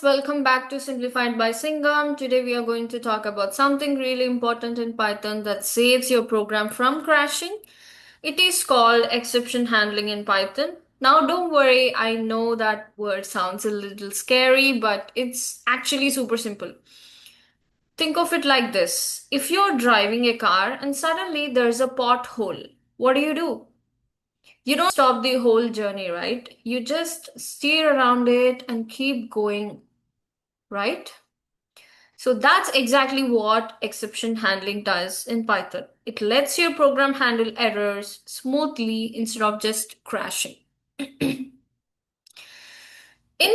welcome back to Simplified by Singham. Today we are going to talk about something really important in Python that saves your program from crashing. It is called exception handling in Python. Now, don't worry, I know that word sounds a little scary, but it's actually super simple. Think of it like this. If you're driving a car and suddenly there's a pothole, what do? You don't stop the whole journey, right? You just steer around it and keep going, right? So that's exactly what exception handling does in Python. It lets your program handle errors smoothly instead of just crashing. In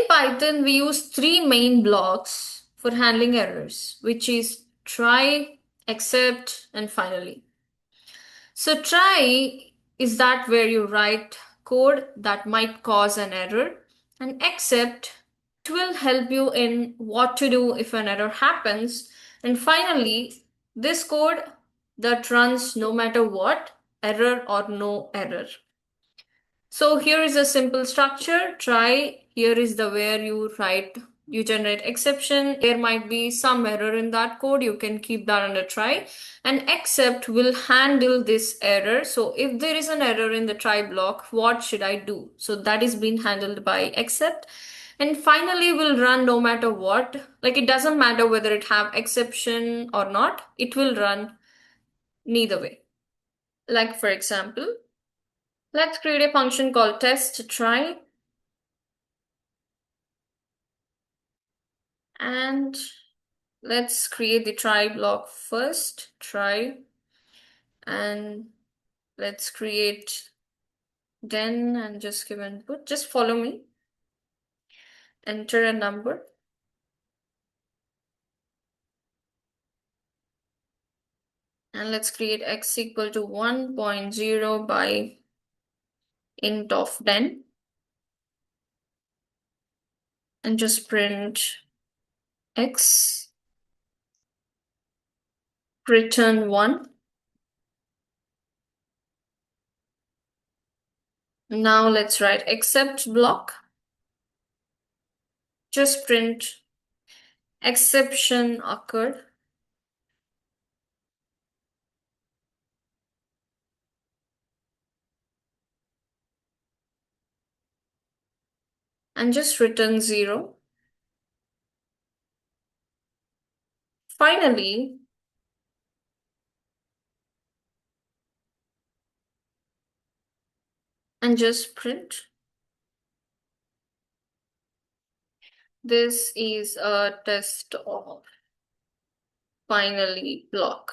Python, we use three main blocks for handling errors, which is try, except, and finally. So try is that where you write code that might cause an error, and except it will help you in what to do if an error happens. And finally, this code that runs no matter what, error or no error. So here is a simple structure. Try. Here is the where you write, you generate exception. There might be some error in that code. You can keep that under try. And except will handle this error. So if there is an error in the try block, what should I do? So that is being handled by except. And finally will run no matter what. Like it doesn't matter whether it have exception or not. It will run neither way. Like for example, let's create a function called test try. And let's create the try block first. Try. And let's create then and just give input. Just follow me. Enter a number. And let's create x equal to 1.0 by int of 10. And just print x, return 1. Now let's write except block. Just print exception occurred. And just return 0. Finally, and just print. This is a test of finally block.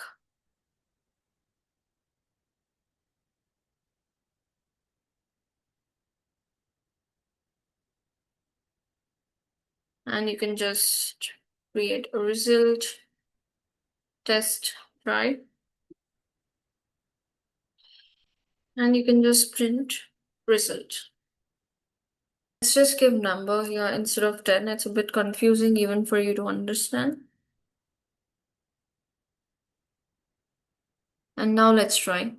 And you can just create a result, test try. And you can just print result. Let's just give number here instead of 10. It's a bit confusing even for you to understand. And now let's try.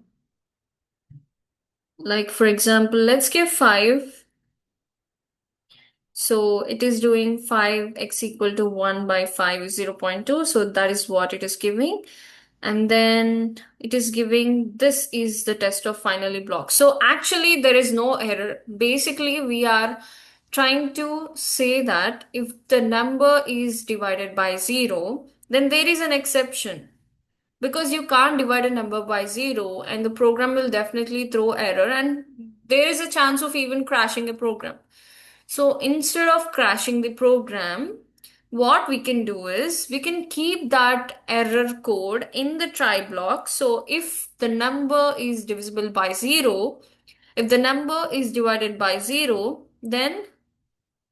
Like for example, let's give 5. So it is doing 5x equal to 1 by 5 is 0.2. So that is what it is giving. And then it is giving this is the test of finally block. So actually there is no error. Basically, we are trying to say that if the number is divided by 0, then there is an exception because you can't divide a number by 0 and the program will definitely throw error and there is a chance of even crashing a program. So instead of crashing the program, what we can do is we can keep that error code in the try block. So if the number is divisible by 0, if the number is divided by 0, then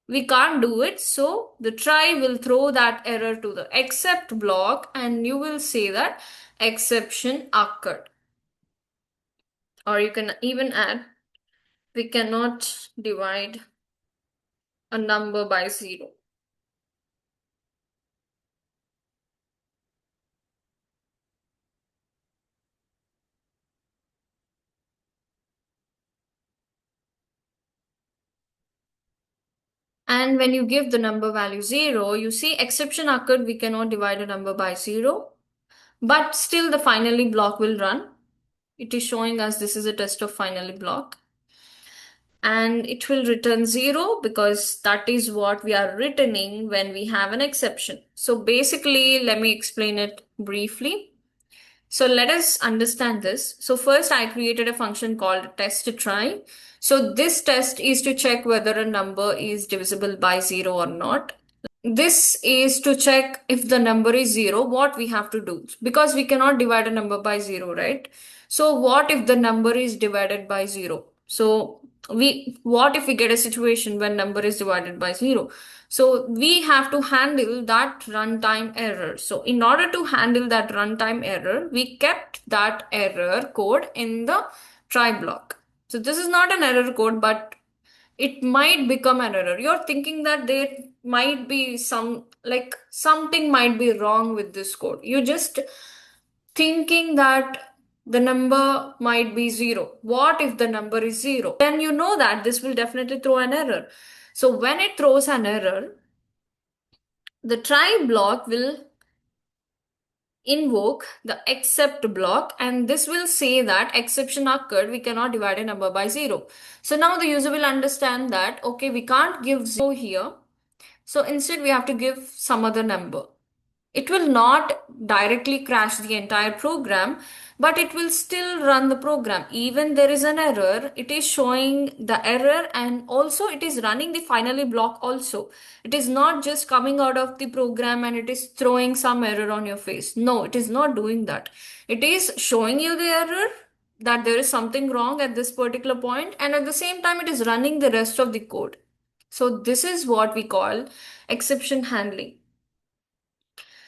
we can't do it. So the try will throw that error to the except block and you will say that exception occurred. Or you can even add, we cannot divide a number by 0. And when you give the number value 0, you see exception occurred, we cannot divide a number by 0. But still the finally block will run. It is showing us this is a test of finally block. And it will return 0 because that is what we are returning when we have an exception. So basically, let me explain it briefly. So let us understand this. So first I created a function called test try. So this test is to check whether a number is divisible by 0 or not. This is to check if the number is 0, what we have to do. Because we cannot divide a number by 0, right? So what if the number is divided by 0? So what if we get a situation when number is divided by 0? So we have to handle that runtime error. So in order to handle that runtime error, we kept that error code in the try block. So this is not an error code, but it might become an error. You're thinking that there might be something might be wrong with this code. You're just thinking that the number might be 0. What if the number is 0? Then you know that this will definitely throw an error. So when it throws an error, the try block will invoke the except block, and this will say that exception occurred, we cannot divide a number by 0. So now the user will understand that okay, we can't give 0 here, so instead we have to give some other number. It will not directly crash the entire program, but it will still run the program. Even there is an error, it is showing the error, and also it is running the finally block also. It is not just coming out of the program and it is throwing some error on your face. No, it is not doing that. It is showing you the error, that there is something wrong at this particular point, and at the same time it is running the rest of the code. So this is what we call exception handling.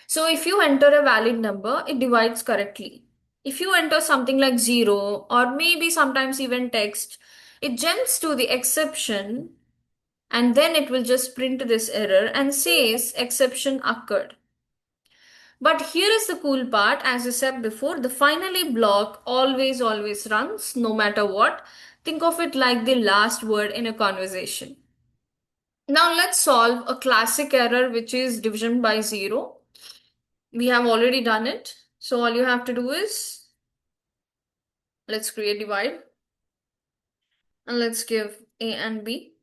So if you enter a valid number, it divides correctly. If you enter something like 0 or maybe sometimes even text, it jumps to the exception and then it will just print this error and says exception occurred. But here is the cool part, as I said before, the finally block always runs no matter what. Think of it like the last word in a conversation. Now let's solve a classic error, which is division by 0. We have already done it. So all you have to do is, let's create divide and let's give A and B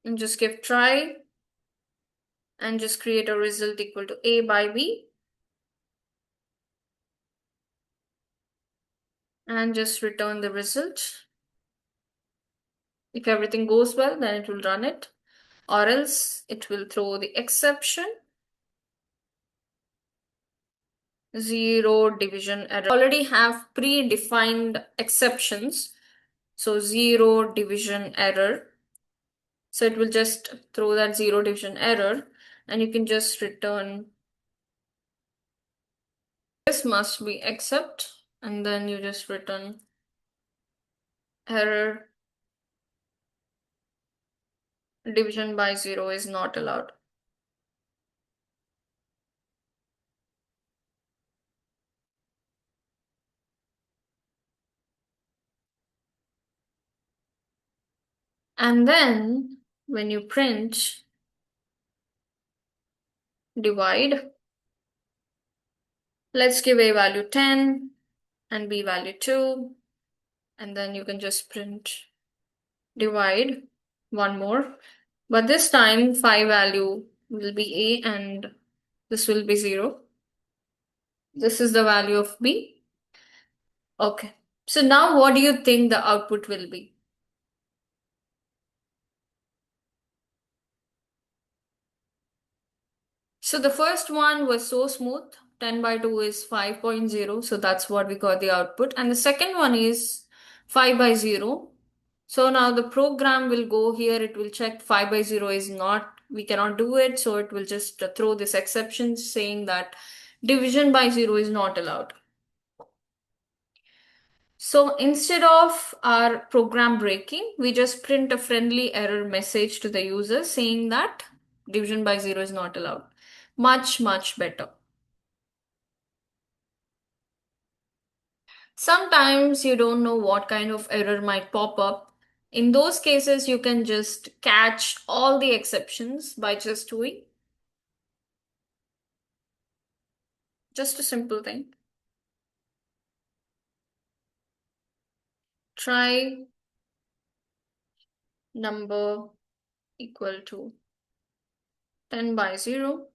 and just give try and just create a result equal to A by B and just return the result. If everything goes well, then it will run it, or else it will throw the exception. 0 division error. Already have predefined exceptions. So 0 division error. So it will just throw that 0 division error and you can just return this must be except, and then you just return error division by 0 is not allowed. And then when you print divide, let's give A value 10 and B value 2, and then you can just print divide one more, but this time 5 value will be A and this will be 0. This is the value of B. Okay, so now what do you think the output will be? So the first one was so smooth. 10 by 2 is 5.0. So that's what we got the output. And the second one is 5 by 0. So now the program will go here. It will check 5 by 0 is not, we cannot do it. So it will just throw this exception saying that division by 0 is not allowed. So instead of our program breaking, we just print a friendly error message to the user saying that division by 0 is not allowed. Much, much better. Sometimes you don't know what kind of error might pop up. In those cases, you can just catch all the exceptions by just doing just a simple thing. Try number equal to 10 by 0,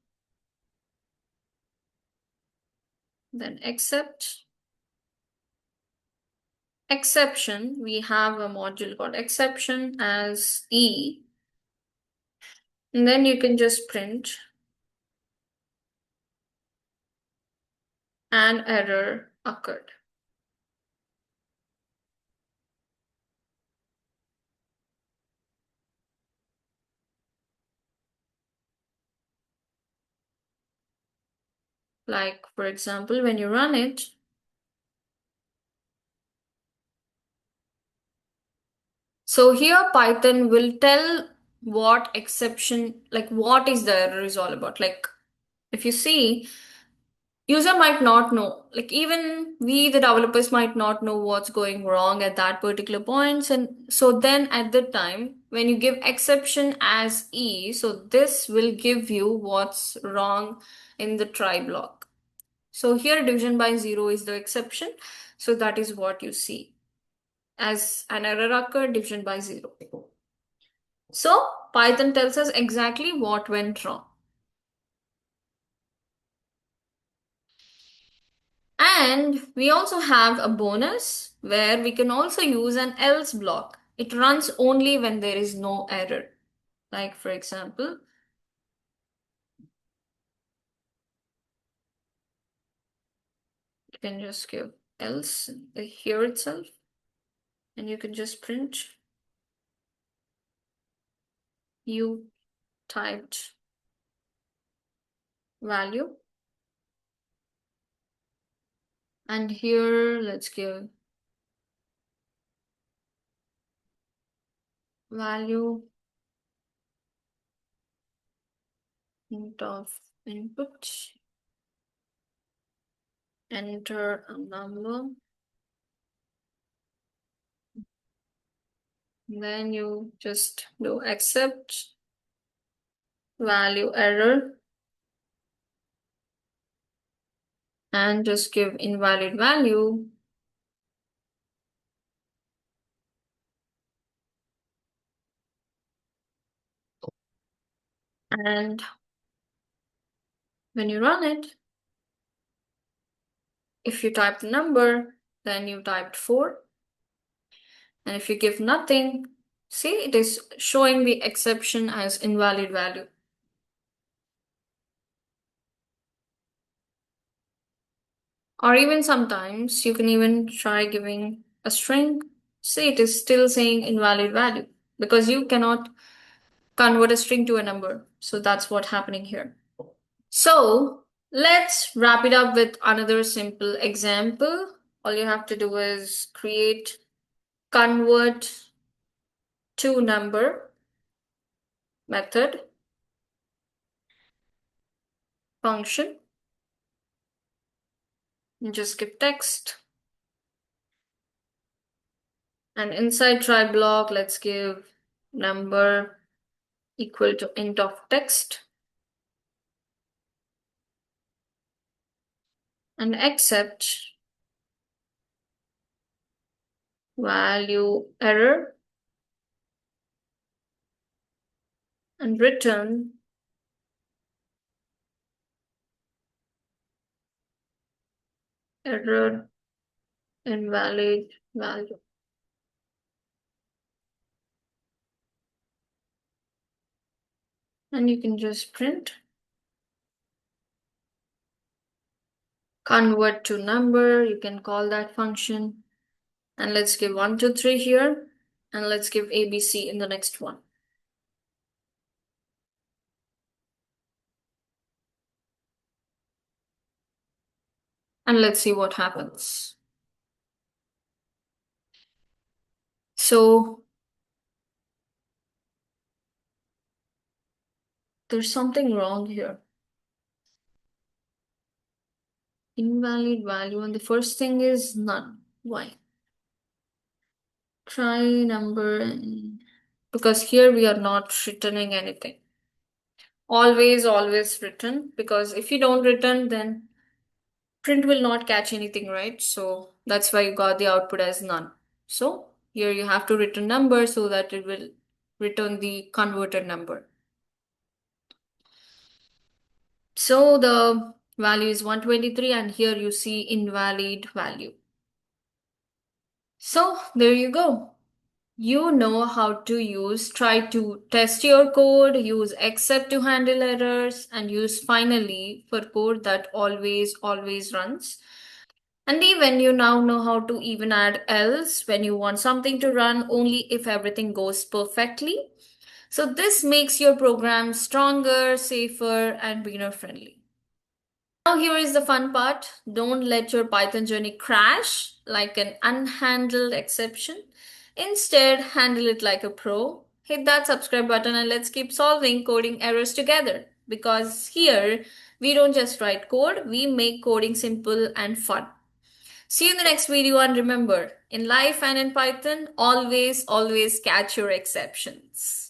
then accept. Exception, we have a module called exception as E, and then you can just print an error occurred. Like, for example, when you run it, so here Python will tell what exception, like what is the error is all about. Like, if you see, user might not know, like even we the developers might not know what's going wrong at that particular point. And so then at the time when you give exception as E, so this will give you what's wrong in the try block. So here division by 0 is the exception, so that is what you see as an error occurred, division by 0. So Python tells us exactly what went wrong. And we also have a bonus where we can also use an else block. It runs only when there is no error. Like, for example, you can just give else here itself, and you can just print you typed value. And here, let's give value int of input, enter a number. Then you just do accept value error and just give invalid value. And when you run it, if you type the number, then you typed 4. And if you give nothing, see, it is showing the exception as invalid value. Or even sometimes you can even try giving a string. See, it is still saying invalid value because you cannot convert a string to a number. So that's what's happening here. So let's wrap it up with another simple example. All you have to do is create convert to number method function. You just give text. And inside try block, let's give number equal to int of text. And accept value error and return error invalid value. And you can just print convert to number. You can call that function. And let's give 1, 2, 3 here. And let's give ABC in the next one. And let's see what happens. So there's something wrong here. Invalid value, and the first thing is none. Why? Try number, because here we are not returning anything. Always return, because if you don't return, then print will not catch anything, right? So that's why you got the output as none. So here you have to return number so that it will return the converted number. So the value is 123 and here you see invalid value. So there you go. You know how to try to test your code, use except to handle errors, and use finally for code that always runs. And even you now know how to even add else when you want something to run only if everything goes perfectly. So this makes your program stronger, safer, and beginner friendly. Now, here is the fun part. Don't let your Python journey crash like an unhandled exception. Instead, handle it like a pro. Hit that subscribe button and let's keep solving coding errors together. Because here, we don't just write code, we make coding simple and fun. See you in the next video, and remember, in life and in Python, always catch your exceptions.